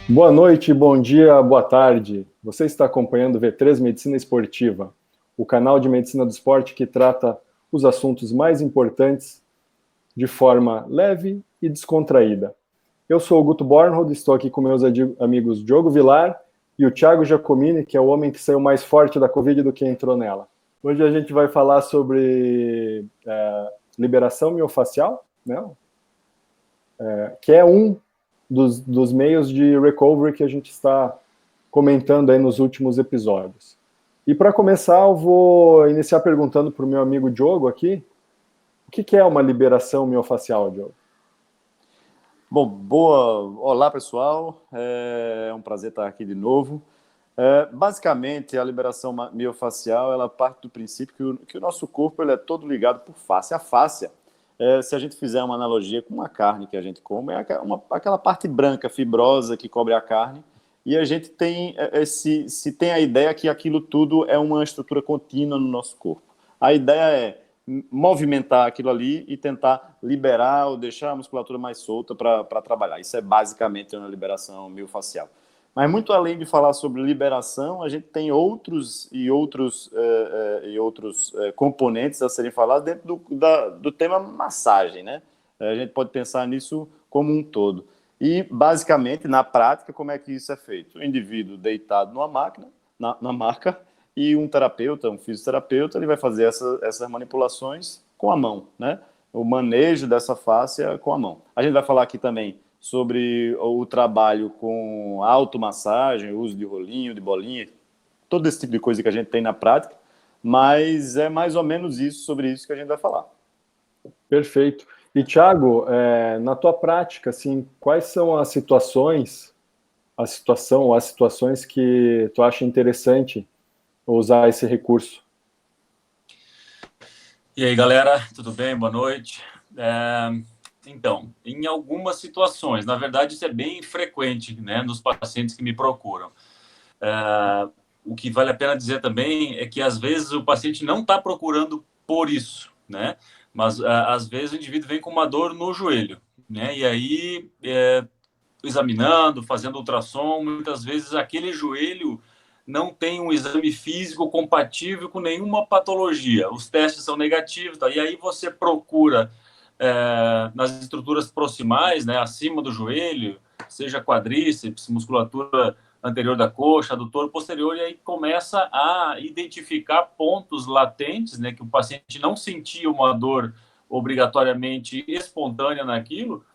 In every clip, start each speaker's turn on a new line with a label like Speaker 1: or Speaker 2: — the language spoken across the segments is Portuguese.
Speaker 1: Boa noite, bom dia, boa tarde. Você está acompanhando o V3 Medicina Esportiva, o canal de medicina do esporte que trata os assuntos mais importantes de forma leve e descontraída. Eu sou o Guto Bornhold, estou aqui com meus amigos Diogo Vilar e o Thiago Giacomini, que é o homem que saiu mais forte da Covid do que entrou nela. Hoje a gente vai falar sobre liberação miofascial, né? Que é um dos meios de recovery que a gente está comentando aí nos últimos episódios. E para começar, eu vou iniciar perguntando para o meu amigo Diogo aqui, o que é uma liberação miofascial, Diogo?
Speaker 2: Bom, olá pessoal, é um prazer estar aqui de novo. Basicamente, a liberação miofascial, ela parte do princípio que o nosso corpo ele é todo ligado por fáscia. A fáscia, se a gente fizer uma analogia com uma carne que a gente come, é aquela parte branca, fibrosa que cobre a carne, e a gente tem, se tem a ideia que aquilo tudo é uma estrutura contínua no nosso corpo. A ideia é movimentar aquilo ali e tentar liberar ou deixar a musculatura mais solta para trabalhar. Isso é basicamente uma liberação miofascial. Mas muito além de falar sobre liberação, a gente tem outros componentes a serem falados dentro do tema massagem, né? A gente pode pensar nisso como um todo. E, basicamente, na prática, como é que isso é feito? O indivíduo deitado numa máquina, na maca, e um terapeuta, um fisioterapeuta, ele vai fazer essas manipulações com a mão, né? O manejo dessa fáscia com a mão. A gente vai falar aqui também sobre o trabalho com automassagem, o uso de rolinho, de bolinha, todo esse tipo de coisa que a gente tem na prática, mas é mais ou menos sobre isso que a gente vai falar.
Speaker 1: Perfeito. E, Thiago, na tua prática, assim, quais são as situações que tu acha interessante usar esse recurso?
Speaker 3: E aí, galera, tudo bem? Boa noite. Então, em algumas situações, na verdade isso é bem frequente, né, nos pacientes que me procuram. O que vale a pena dizer também é que às vezes o paciente não está procurando por isso, né, mas às vezes o indivíduo vem com uma dor no joelho, né, e aí examinando, fazendo ultrassom, muitas vezes aquele joelho não tem um exame físico compatível com nenhuma patologia. Os testes são negativos, tá? E aí você procura nas estruturas proximais, né, acima do joelho, seja quadríceps, musculatura anterior da coxa, adutor posterior, e aí começa a identificar pontos latentes, né, que o paciente não sentia uma dor obrigatoriamente espontânea naquilo,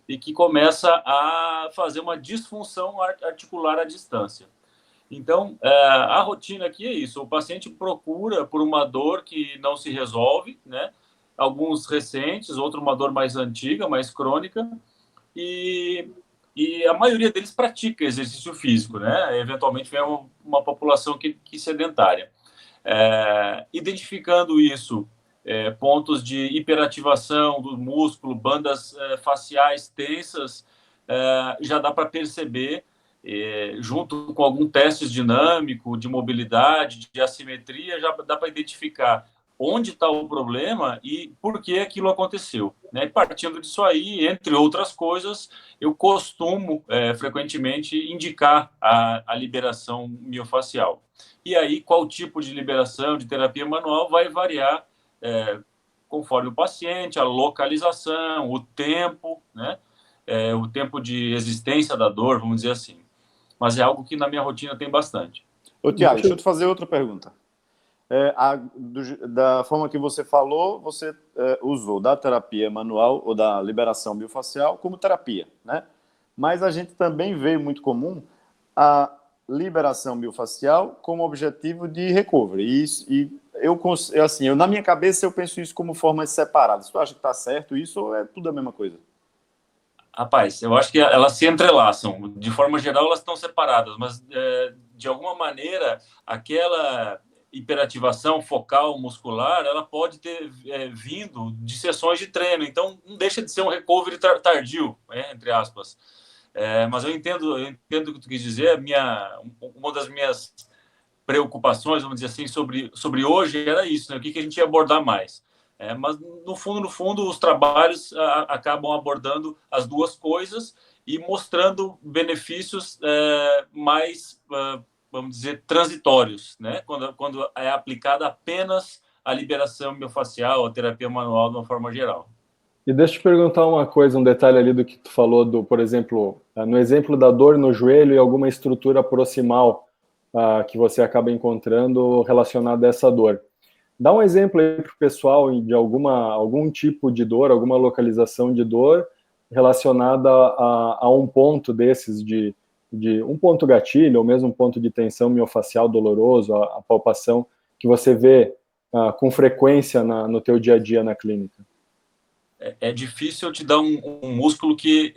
Speaker 3: e que começa a fazer uma disfunção articular à distância. Então, a rotina aqui é isso. O paciente procura por uma dor que não se resolve, né? Alguns recentes, outra uma dor mais antiga, mais crônica, e a maioria deles pratica exercício físico, né? Eventualmente vem uma população que sedentária. Identificando isso, pontos de hiperativação do músculo, bandas faciais tensas, já dá para perceber, junto com algum teste dinâmico, de mobilidade, de assimetria, já dá para identificar onde está o problema e por que aquilo aconteceu, né? Partindo disso aí, entre outras coisas, eu costumo frequentemente indicar a liberação miofascial. E aí, qual tipo de liberação de terapia manual vai variar conforme o paciente, a localização, o tempo, né? O tempo de existência da dor, vamos dizer assim. Mas é algo que na minha rotina tem bastante.
Speaker 2: Ô, Thiago, deixa eu te fazer outra pergunta. Da forma que você falou, você usou da terapia manual ou da liberação miofascial como terapia, né? Mas a gente também vê muito comum a liberação miofascial como objetivo de recovery. Eu, na minha cabeça, eu penso isso como formas separadas. Tu acha que está certo isso ou é tudo a mesma coisa?
Speaker 3: Rapaz, eu acho que elas se entrelaçam. De forma geral, elas estão separadas, mas de alguma maneira, aquela hiperativação focal muscular, ela pode ter vindo de sessões de treino. Então, não deixa de ser um recovery tardio, entre aspas. Mas eu entendo o que tu quis dizer. Uma das minhas preocupações, vamos dizer assim, sobre hoje era isso, né? O que a gente ia abordar mais. Mas, no fundo, os trabalhos acabam abordando as duas coisas e mostrando benefícios mais, vamos dizer, transitórios, né? Quando é aplicada apenas a liberação miofascial, a terapia manual de uma forma geral.
Speaker 1: E deixa eu te perguntar uma coisa, um detalhe ali do que tu falou, por exemplo, no exemplo da dor no joelho e alguma estrutura proximal que você acaba encontrando relacionada a essa dor. Dá um exemplo aí para o pessoal de algum tipo de dor, alguma localização de dor relacionada a um ponto desses, de um ponto gatilho, ou mesmo um ponto de tensão miofascial doloroso, a palpação, que você vê com frequência no teu dia a dia na clínica.
Speaker 3: É difícil te dar um músculo que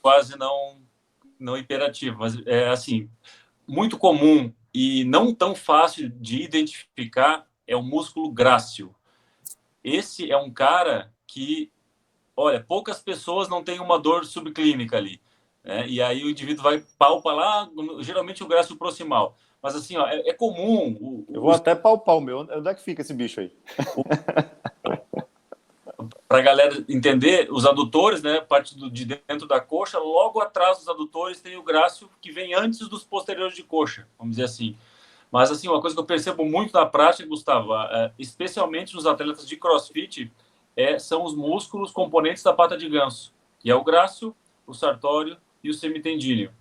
Speaker 3: quase não hiperativo, mas é assim, muito comum e não tão fácil de identificar é o músculo grácil. Esse é um cara que, olha, poucas pessoas não têm uma dor subclínica ali, né? E aí o indivíduo vai palpa lá, geralmente o grácil proximal. Mas assim, ó, é comum.
Speaker 2: Eu vou até palpar o meu. Onde é que fica esse bicho aí?
Speaker 3: Para a galera entender, os adutores, né, parte de dentro da coxa, logo atrás dos adutores tem o grácil que vem antes dos posteriores de coxa, vamos dizer assim. Mas assim, uma coisa que eu percebo muito na prática, Gustavo, especialmente nos atletas de CrossFit, são os músculos componentes da pata de ganso, que é o grácil, o sartório e o semitendíneo.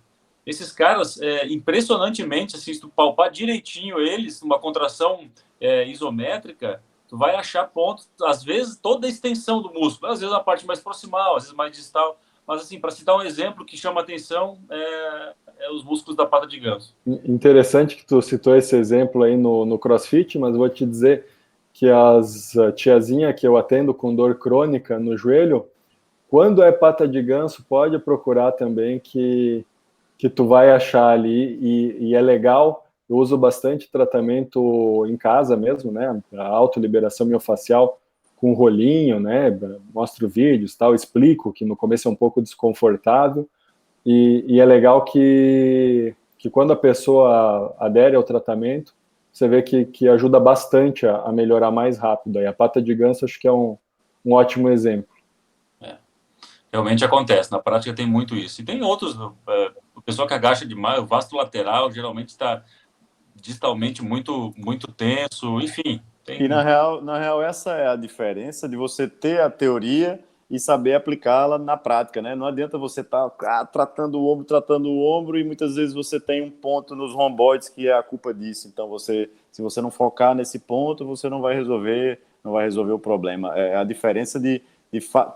Speaker 3: Esses caras, impressionantemente, assim, se tu palpar direitinho eles, uma contração isométrica, tu vai achar pontos, às vezes, toda a extensão do músculo, às vezes a parte mais proximal, às vezes mais distal, mas assim, para citar um exemplo que chama atenção, os músculos da pata de ganso.
Speaker 1: Interessante que tu citou esse exemplo aí no CrossFit, mas vou te dizer que as tiazinha que eu atendo com dor crônica no joelho, quando é pata de ganso, pode procurar também que tu vai achar ali, e é legal. Eu uso bastante tratamento em casa mesmo, né? A autoliberação miofascial com rolinho, né? Mostro vídeos, tal, explico que no começo é um pouco desconfortável, e é legal que quando a pessoa adere ao tratamento, você vê que ajuda bastante a melhorar mais rápido. Aí a pata de ganso acho que é um ótimo exemplo.
Speaker 3: Realmente acontece, na prática tem muito isso. E tem outros, o pessoal que agacha demais, o vasto lateral geralmente está distalmente muito tenso, enfim.
Speaker 2: E na real essa é a diferença de você ter a teoria e saber aplicá-la na prática, né? Não adianta você estar tratando o ombro e muitas vezes você tem um ponto nos romboides que é a culpa disso. Então se você não focar nesse ponto, você não vai resolver o problema. É a diferença de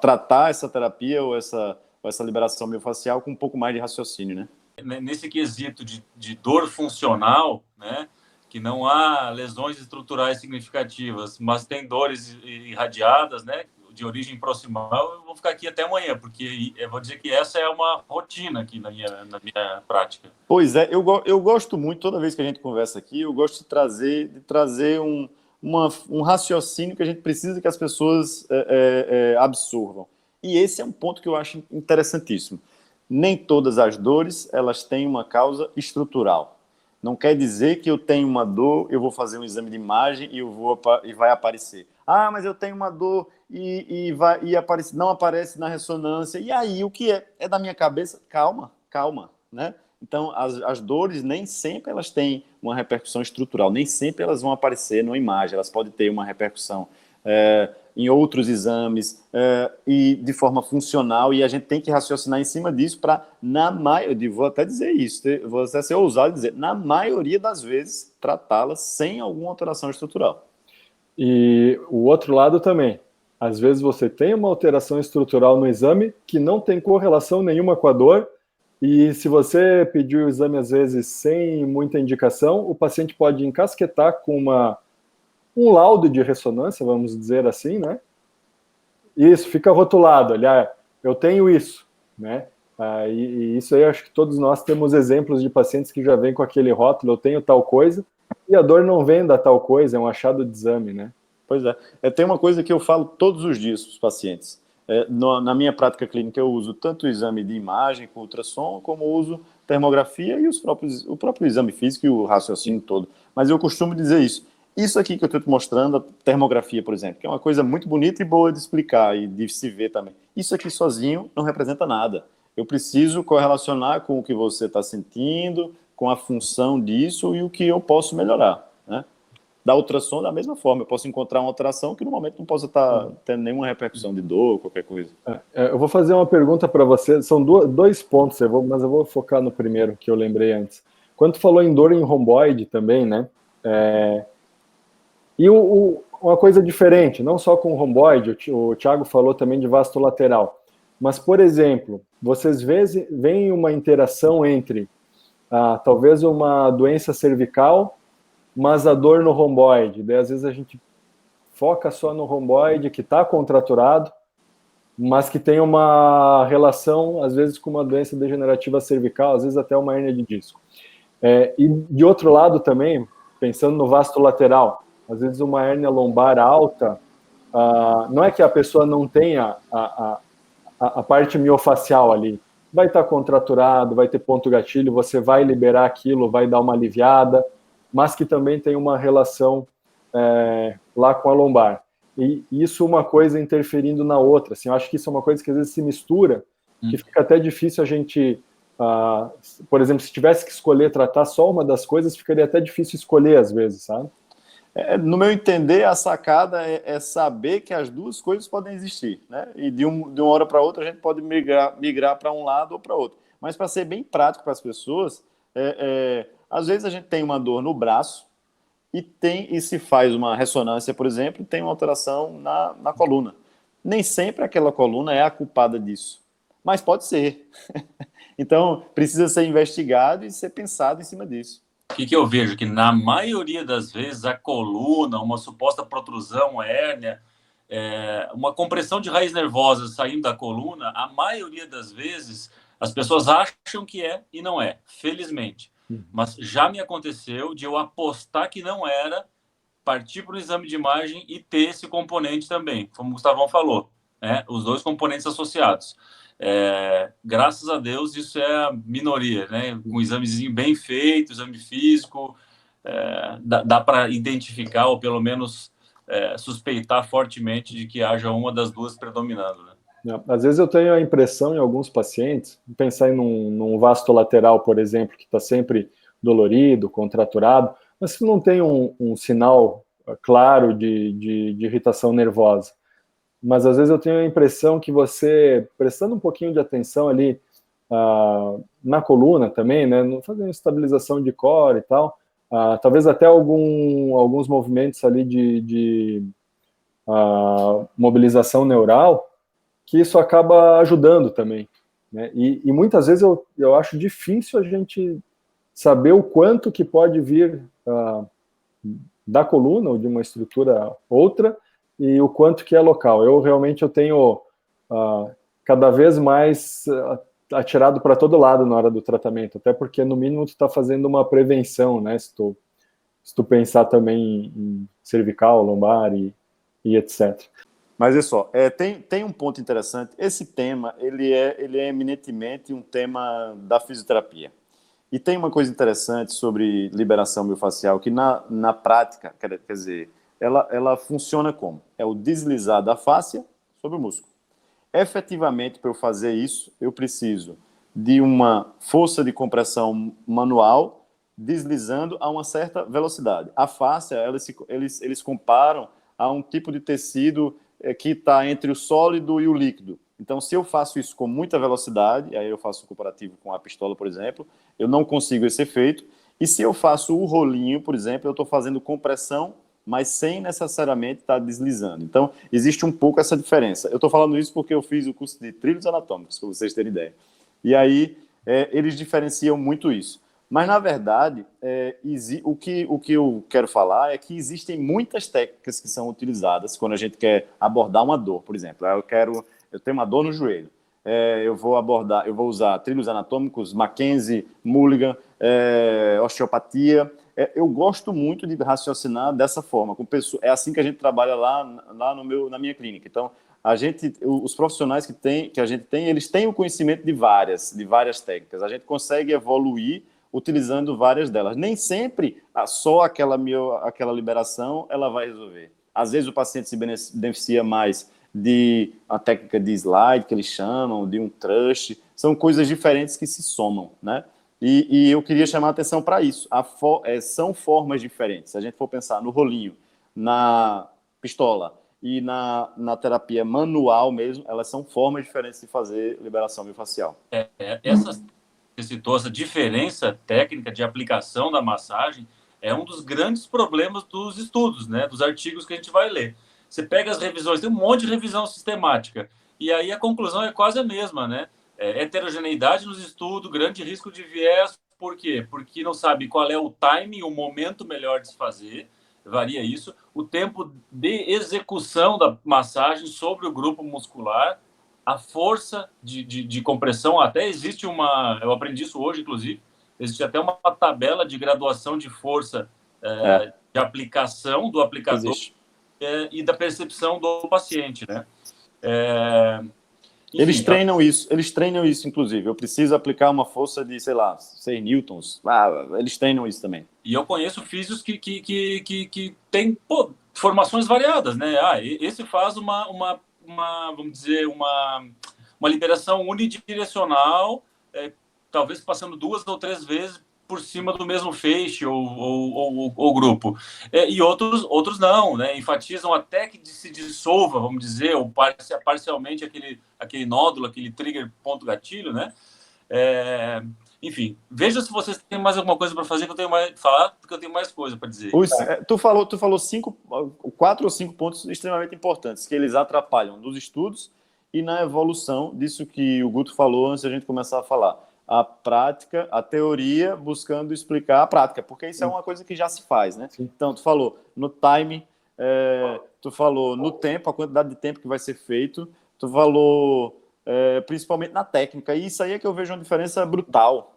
Speaker 2: tratar essa terapia ou essa liberação miofascial com um pouco mais de raciocínio, né?
Speaker 3: Nesse quesito de dor funcional, né, que não há lesões estruturais significativas, mas tem dores irradiadas, né, de origem proximal, eu vou ficar aqui até amanhã, porque eu vou dizer que essa é uma rotina aqui na minha prática.
Speaker 2: Pois é, eu gosto muito, toda vez que a gente conversa aqui, eu gosto de trazer um raciocínio que a gente precisa que as pessoas absorvam. E esse é um ponto que eu acho interessantíssimo. Nem todas as dores, elas têm uma causa estrutural. Não quer dizer que eu tenho uma dor, eu vou fazer um exame de imagem e vai aparecer. Ah, mas eu tenho uma dor e não aparece na ressonância. E aí, o que é? É da minha cabeça? Calma, né? Então, as dores nem sempre elas têm uma repercussão estrutural, nem sempre elas vão aparecer numa imagem, elas podem ter uma repercussão em outros exames e de forma funcional, e a gente tem que raciocinar em cima disso para, vou até dizer isso, vou até ser ousado dizer, na maioria das vezes, tratá-las sem alguma alteração estrutural.
Speaker 1: E o outro lado também, às vezes você tem uma alteração estrutural no exame que não tem correlação nenhuma com a dor, e se você pedir o exame às vezes sem muita indicação, o paciente pode encasquetar com um laudo de ressonância, vamos dizer assim, né? Isso, fica rotulado, aliás, eu tenho isso, né? E isso aí, acho que todos nós temos exemplos de pacientes que já vêm com aquele rótulo, eu tenho tal coisa, e a dor não vem da tal coisa, é um achado de exame, né?
Speaker 2: Pois é. Tem uma coisa que eu falo todos os dias para os pacientes. Na minha prática clínica, eu uso tanto o exame de imagem com ultrassom, como uso termografia e o próprio exame físico e o raciocínio todo. Mas eu costumo dizer isso. Isso aqui que eu estou te mostrando, a termografia, por exemplo, que é uma coisa muito bonita e boa de explicar e de se ver também. Isso aqui sozinho não representa nada. Eu preciso correlacionar com o que você está sentindo, com a função disso e o que eu posso melhorar, né? Da ultrassom, da mesma forma, eu posso encontrar uma alteração que no momento não possa estar tendo nenhuma repercussão de dor, qualquer coisa.
Speaker 1: Eu vou fazer uma pergunta para você, são dois pontos, mas eu vou focar no primeiro, que eu lembrei antes. Quando tu falou em dor em romboide também, né? E uma coisa diferente, não só com o romboide, o Thiago falou também de vasto lateral, mas, por exemplo, vocês veem uma interação entre talvez uma doença cervical, mas a dor no romboide. Daí, às vezes, a gente foca só no romboide, que está contraturado, mas que tem uma relação, às vezes, com uma doença degenerativa cervical, às vezes até uma hérnia de disco. E, de outro lado também, pensando no vasto lateral, às vezes uma hérnia lombar alta, não é que a pessoa não tenha a parte miofacial ali, vai estar contraturado, vai ter ponto gatilho, você vai liberar aquilo, vai dar uma aliviada, mas que também tem uma relação lá com a lombar. E isso uma coisa interferindo na outra. Assim, eu acho que isso é uma coisa que às vezes se mistura, que fica até difícil a gente... por exemplo, se tivesse que escolher tratar só uma das coisas, ficaria até difícil escolher às vezes, sabe?
Speaker 2: No meu entender, a sacada é saber que as duas coisas podem existir, né? E de uma hora para outra a gente pode migrar para um lado ou para outro. Mas para ser bem prático para as pessoas, às vezes a gente tem uma dor no braço e se faz uma ressonância, por exemplo, tem uma alteração na coluna. Nem sempre aquela coluna é a culpada disso, mas pode ser. Então, precisa ser investigado e ser pensado em cima disso.
Speaker 3: O que eu vejo? Que na maioria das vezes a coluna, uma suposta protrusão, hérnia, uma compressão de raiz nervosa saindo da coluna, a maioria das vezes as pessoas acham que é e não é, felizmente. Mas já me aconteceu de eu apostar que não era, partir para o exame de imagem e ter esse componente também, como o Gustavão falou, né? Os dois componentes associados. Graças a Deus isso é a minoria, né? Um examezinho bem feito, exame físico, dá para identificar ou pelo menos suspeitar fortemente de que haja uma das duas predominando, né?
Speaker 1: Às vezes eu tenho a impressão em alguns pacientes, pensar em num vasto lateral, por exemplo, que está sempre dolorido, contraturado, mas que não tem um sinal claro de irritação nervosa. Mas às vezes eu tenho a impressão que você, prestando um pouquinho de atenção ali na coluna também, né, fazendo estabilização de core e tal, talvez até alguns movimentos ali de mobilização neural, que isso acaba ajudando também, né? E muitas vezes eu acho difícil a gente saber o quanto que pode vir da coluna ou de uma estrutura outra, e o quanto que é local. Eu tenho cada vez mais atirado para todo lado na hora do tratamento, até porque no mínimo tu está fazendo uma prevenção, né? Se tu pensar também em cervical, lombar e etc.
Speaker 2: Mas é só, tem um ponto interessante. Esse tema ele é eminentemente um tema da fisioterapia. E tem uma coisa interessante sobre liberação miofascial que na prática, quer dizer, ela funciona como? É o deslizar da fáscia sobre o músculo. Efetivamente, para eu fazer isso, eu preciso de uma força de compressão manual deslizando a uma certa velocidade. A fáscia, eles comparam a um tipo de tecido que está entre o sólido e o líquido. Então, se eu faço isso com muita velocidade, aí eu faço um comparativo com a pistola, por exemplo, eu não consigo esse efeito. E se eu faço o rolinho, por exemplo, eu estou fazendo compressão, mas sem necessariamente estar deslizando. Então, existe um pouco essa diferença. Eu estou falando isso porque eu fiz o curso de trilhos anatômicos, para vocês terem ideia. E aí, eles diferenciam muito isso. Mas, na verdade, o que eu quero falar é que existem muitas técnicas que são utilizadas quando a gente quer abordar uma dor, por exemplo. Eu tenho uma dor no joelho. Eu vou usar trilhos anatômicos, Mackenzie, Mulligan, osteopatia. Eu gosto muito de raciocinar dessa forma. É assim que a gente trabalha lá na minha clínica. Então, os profissionais que a gente tem, eles têm o conhecimento de várias técnicas. A gente consegue evoluir utilizando várias delas. Nem sempre só aquela liberação ela vai resolver. Às vezes o paciente se beneficia mais de a técnica de slide, que eles chamam, de um thrust. São coisas diferentes que se somam, né? E eu queria chamar a atenção para isso. São formas diferentes. Se a gente for pensar no rolinho, na pistola e na terapia manual mesmo, elas são formas diferentes de fazer liberação miofascial.
Speaker 3: Você citou essa diferença técnica de aplicação da massagem, é um dos grandes problemas dos estudos, né? Dos artigos que a gente vai ler. Você pega as revisões, tem um monte de revisão sistemática, e aí a conclusão é quase a mesma, né? Heterogeneidade nos estudos, grande risco de viés. Por quê? Porque não sabe qual é o timing, o momento melhor de se fazer, varia isso, o tempo de execução da massagem sobre o grupo muscular, a força de compressão. Até existe eu aprendi isso hoje, inclusive, existe até uma tabela de graduação de força de aplicação do aplicador e da percepção do paciente, né? Enfim,
Speaker 2: eles treinam isso, inclusive. Eu preciso aplicar uma força de, sei lá, 6 newtons. Eles treinam isso também.
Speaker 3: E eu conheço físios que têm formações variadas, né? Esse faz vamos dizer, uma liberação unidirecional, talvez passando 2 ou 3 vezes por cima do mesmo feixe ou grupo. E outros não, né? Enfatizam até que se dissolva, vamos dizer, ou parcialmente aquele nódulo, aquele trigger ponto gatilho, né? Enfim, veja se vocês têm mais alguma coisa para fazer, que eu tenho mais falar, porque eu tenho mais coisa para dizer.
Speaker 2: Tu falou 4 ou 5 pontos extremamente importantes, que eles atrapalham nos estudos e na evolução disso que o Guto falou antes de a gente começar a falar. A prática, a teoria, buscando explicar a prática, porque isso é uma coisa que já se faz, né? Sim. Então, tu falou no time, tu falou no tempo, a quantidade de tempo que vai ser feito, tu falou principalmente na técnica, e isso aí é que eu vejo uma diferença brutal.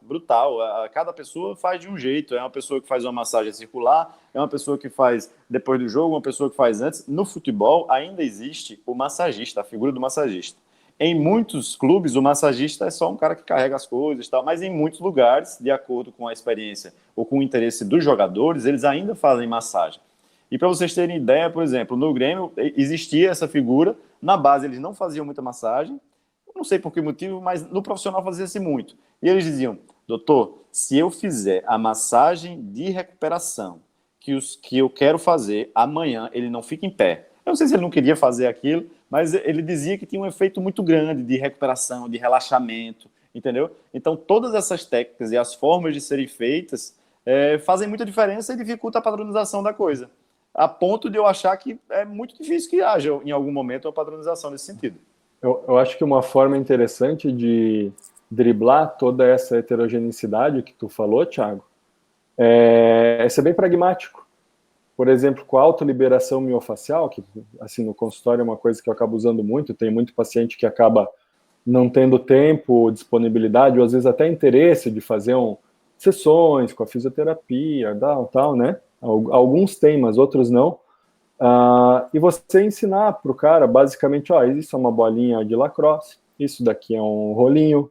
Speaker 2: Cada pessoa faz de um jeito. É uma pessoa que faz uma massagem circular, é uma pessoa que faz depois do jogo, uma pessoa que faz antes. No futebol ainda existe o massagista, a figura do massagista. Em muitos clubes o massagista é só um cara que carrega as coisas, tal, mas em muitos lugares, de acordo com a experiência ou com o interesse dos jogadores, eles ainda fazem massagem. E para vocês terem ideia, por exemplo, no Grêmio existia essa figura, na base eles não faziam muita massagem, não sei por que motivo, mas no profissional fazia-se muito. E eles diziam: doutor, se eu fizer a massagem de recuperação que eu quero fazer, amanhã ele não fica em pé. Eu não sei se ele não queria fazer aquilo, mas ele dizia que tinha um efeito muito grande de recuperação, de relaxamento, entendeu? Então, todas essas técnicas e as formas de serem feitas fazem muita diferença e dificultam a padronização da coisa. A ponto de eu achar que é muito difícil que haja, em algum momento, uma padronização nesse sentido.
Speaker 1: Eu acho que uma forma interessante de driblar toda essa heterogeneidade que tu falou, Thiago, é ser bem pragmático. Por exemplo, com a autoliberação miofascial, que assim, no consultório é uma coisa que eu acabo usando muito, tem muito paciente que acaba não tendo tempo, disponibilidade, ou às vezes até interesse de fazer sessões com a fisioterapia, tal, né? Alguns têm, mas outros não. E você ensinar para o cara, basicamente, isso é uma bolinha de lacrosse, isso daqui é um rolinho,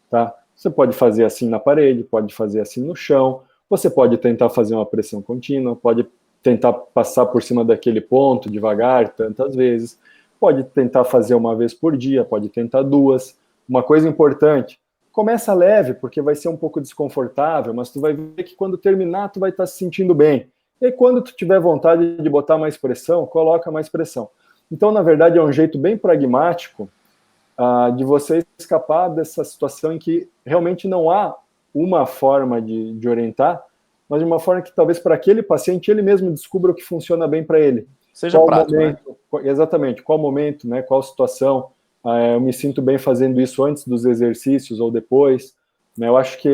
Speaker 1: tá? Você pode fazer assim na parede, pode fazer assim no chão, você pode tentar fazer uma pressão contínua, pode tentar passar por cima daquele ponto devagar, tantas vezes, pode tentar fazer uma vez por dia, pode tentar 2. Uma coisa importante, começa leve, porque vai ser um pouco desconfortável, mas tu vai ver que quando terminar, tu vai estar se sentindo bem. E quando tu tiver vontade de botar mais pressão, coloca mais pressão. Então, na verdade, é um jeito bem pragmático de você escapar dessa situação em que realmente não há uma forma de orientar, mas de uma forma que talvez para aquele paciente ele mesmo descubra o que funciona bem para ele.
Speaker 2: Seja
Speaker 1: qual
Speaker 2: prático,
Speaker 1: momento, né? Exatamente, qual momento, né, qual situação, eu me sinto bem fazendo isso antes dos exercícios ou depois, né? Eu acho que,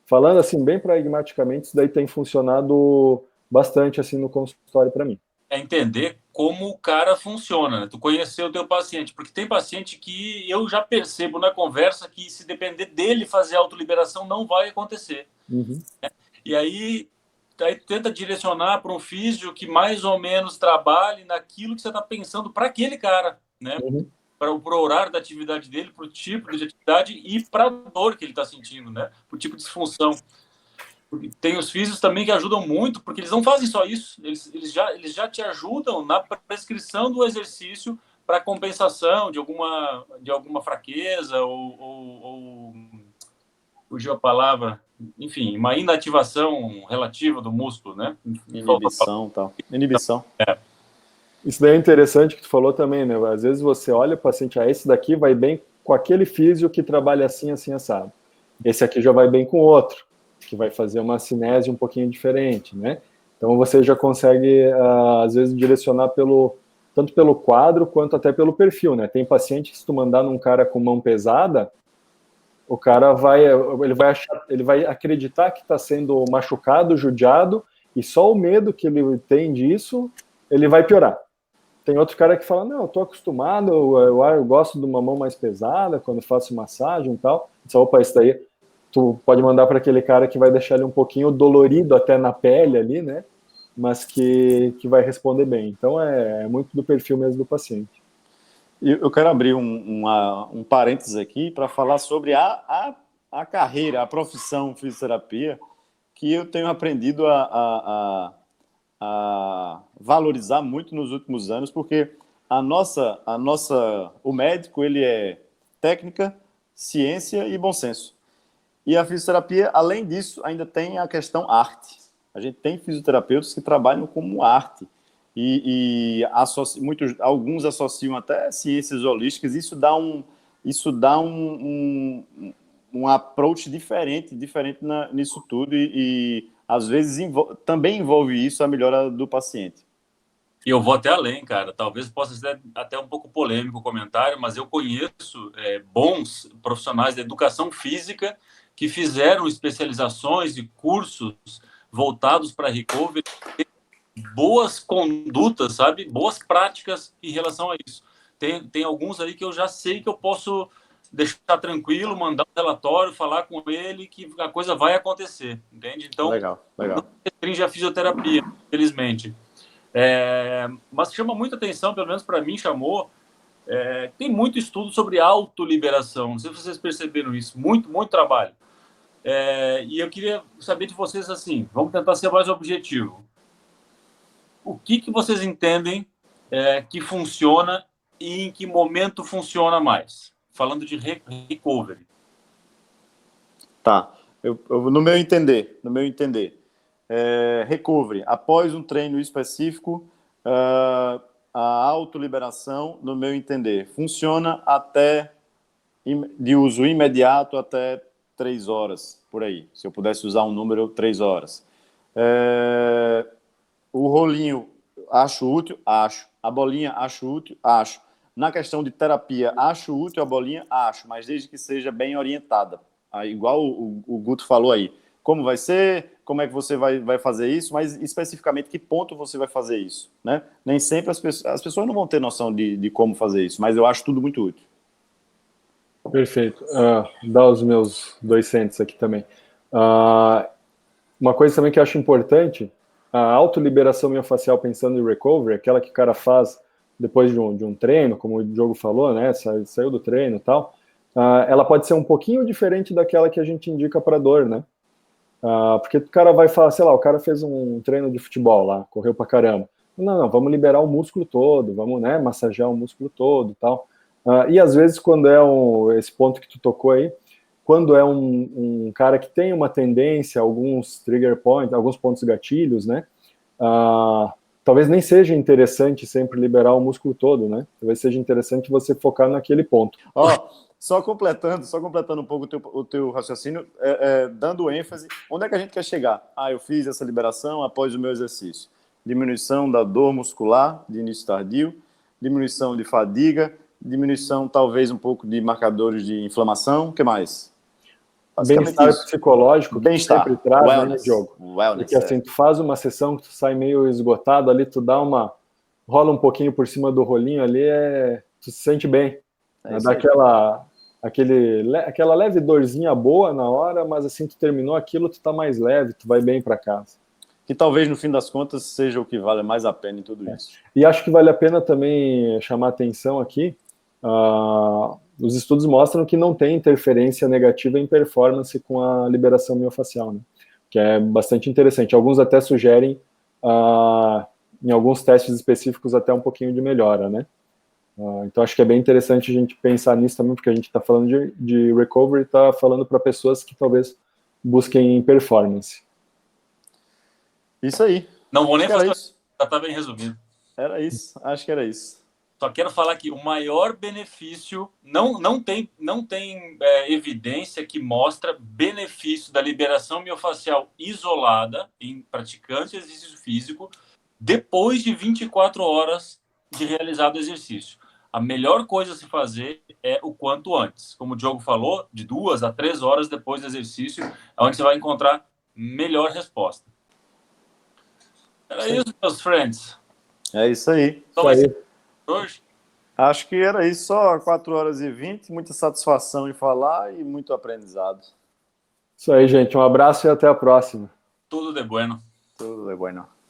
Speaker 1: falando assim bem pragmaticamente, isso daí tem funcionado bastante assim no consultório para mim.
Speaker 3: É entender como o cara funciona, né? Tu conhecer o teu paciente, porque tem paciente que eu já percebo na conversa que se depender dele fazer autoliberação não vai acontecer.
Speaker 1: Uhum.
Speaker 3: E aí tenta direcionar para um físio que mais ou menos trabalhe naquilo que você está pensando para aquele cara, né?
Speaker 1: Uhum.
Speaker 3: Para o horário da atividade dele, para o tipo de atividade e para a dor que ele está sentindo, né? Para o tipo de disfunção. Tem os físicos também que ajudam muito, porque eles não fazem só isso, eles já te ajudam na prescrição do exercício para compensação de alguma fraqueza ou fugiu a palavra, enfim, uma inativação relativa do músculo, né?
Speaker 2: Inibição, tal. Inibição.
Speaker 1: Isso daí é interessante que tu falou também, né? Às vezes você olha o paciente, esse daqui vai bem com aquele físio que trabalha assim, assim, assado. Esse aqui já vai bem com outro, que vai fazer uma cinese um pouquinho diferente, né? Então você já consegue, às vezes, direcionar tanto pelo quadro quanto até pelo perfil, né? Tem paciente que se tu mandar num cara com mão pesada, o cara ele vai acreditar que está sendo machucado, judiado, e só o medo que ele tem disso, ele vai piorar. Tem outro cara que fala, não, eu tô acostumado, eu gosto de uma mão mais pesada quando faço massagem e tal. Então, opa, isso daí tu pode mandar para aquele cara que vai deixar ele um pouquinho dolorido até na pele ali, né? Mas que vai responder bem. Então, é muito do perfil mesmo do paciente.
Speaker 2: Eu quero abrir um parênteses aqui para falar sobre a carreira, a profissão fisioterapia, que eu tenho aprendido a valorizar muito nos últimos anos, porque o médico, ele é técnica, ciência e bom senso. E a fisioterapia, além disso, ainda tem a questão arte. A gente tem fisioterapeutas que trabalham como arte. Alguns associam até ciências holísticas. Isso dá um approach diferente nisso tudo. E às vezes, também envolve isso a melhora do paciente.
Speaker 3: E eu vou até além, cara. Talvez possa ser até um pouco polêmico o comentário, mas eu conheço bons profissionais da educação física que fizeram especializações e cursos voltados para recovery, boas condutas, sabe? Boas práticas em relação a isso. Tem alguns aí que eu já sei que eu posso deixar tranquilo, mandar um relatório, falar com ele que a coisa vai acontecer, entende? Então,
Speaker 2: legal.
Speaker 3: Não restringe a fisioterapia, infelizmente. Mas chama muita atenção, pelo menos para mim chamou, tem muito estudo sobre autoliberação, não sei se vocês perceberam isso, muito trabalho. E eu queria saber de vocês assim, vamos tentar ser mais objetivo. O que vocês entendem que funciona e em que momento funciona mais? Falando de recovery.
Speaker 2: Tá. No meu entender, recovery, após um treino específico, a autoliberação, no meu entender, funciona de uso imediato até 3 horas, por aí. Se eu pudesse usar um número, 3 horas. O rolinho, acho útil? Acho. A bolinha, acho útil? Acho. Na questão de terapia, acho útil a bolinha? Acho, mas desde que seja bem orientada. Igual o Guto falou aí. Como vai ser? Como é que você vai fazer isso? Mas especificamente, que ponto você vai fazer isso? Né? Nem sempre as pessoas não vão ter noção de como fazer isso, mas eu acho tudo muito útil.
Speaker 1: Perfeito. Dar os meus 2 centos aqui também. Uma coisa também que eu acho importante, a autoliberação miofascial pensando em recovery, aquela que o cara faz depois de um treino, como o Diogo falou, né, saiu do treino e tal, ela pode ser um pouquinho diferente daquela que a gente indica para dor, né? Porque o cara vai falar, sei lá, o cara fez um treino de futebol lá, correu pra caramba. Não, vamos liberar o músculo todo, vamos, né, massagear o músculo todo e tal. E às vezes, quando esse ponto que tu tocou aí, quando é um cara que tem uma tendência, alguns trigger points, alguns pontos gatilhos, né, talvez nem seja interessante sempre liberar o músculo todo, né? Talvez seja interessante você focar naquele ponto.
Speaker 2: Só completando um pouco o teu raciocínio, dando ênfase, onde é que a gente quer chegar? Eu fiz essa liberação após o meu exercício. Diminuição da dor muscular de início tardio, diminuição de fadiga, diminuição talvez um pouco de marcadores de inflamação, o que mais?
Speaker 1: Bem-estar psicológico, que sempre traz,
Speaker 2: wellness,
Speaker 1: né, Diogo?
Speaker 2: wellness,
Speaker 1: porque assim, tu faz uma sessão que tu sai meio esgotado ali, tu rola um pouquinho por cima do rolinho ali, tu se sente bem. Dá aquela leve dorzinha boa na hora, mas assim, tu terminou aquilo, tu tá mais leve, tu vai bem para casa.
Speaker 2: Que talvez, no fim das contas, seja o que vale mais a pena em tudo isso.
Speaker 1: E acho que vale a pena também chamar atenção aqui, os estudos mostram que não tem interferência negativa em performance com a liberação miofascial, né? que é bastante interessante. Alguns até sugerem, em alguns testes específicos, até um pouquinho de melhora, né? Então, acho que é bem interessante a gente pensar nisso também, porque a gente está falando de recovery, está falando para pessoas que talvez busquem performance.
Speaker 2: Isso aí.
Speaker 3: Não vou nem fazer
Speaker 2: isso.
Speaker 3: Já está bem resumido.
Speaker 2: Era isso, acho que era isso.
Speaker 3: Só quero falar que o maior benefício, não tem evidência que mostra benefício da liberação miofascial isolada em praticantes de exercício físico depois de 24 horas de realizado o exercício. A melhor coisa a se fazer é o quanto antes. Como o Diogo falou, de 2 a 3 horas depois do exercício, é onde você vai encontrar melhor resposta. Era isso, meus friends.
Speaker 2: É isso aí.
Speaker 3: Então, hoje.
Speaker 2: Acho que era isso, só 4h20, muita satisfação em falar e muito aprendizado.
Speaker 1: Isso aí, gente. Um abraço e até a próxima.
Speaker 3: Tudo de bueno.
Speaker 2: Tudo de bueno.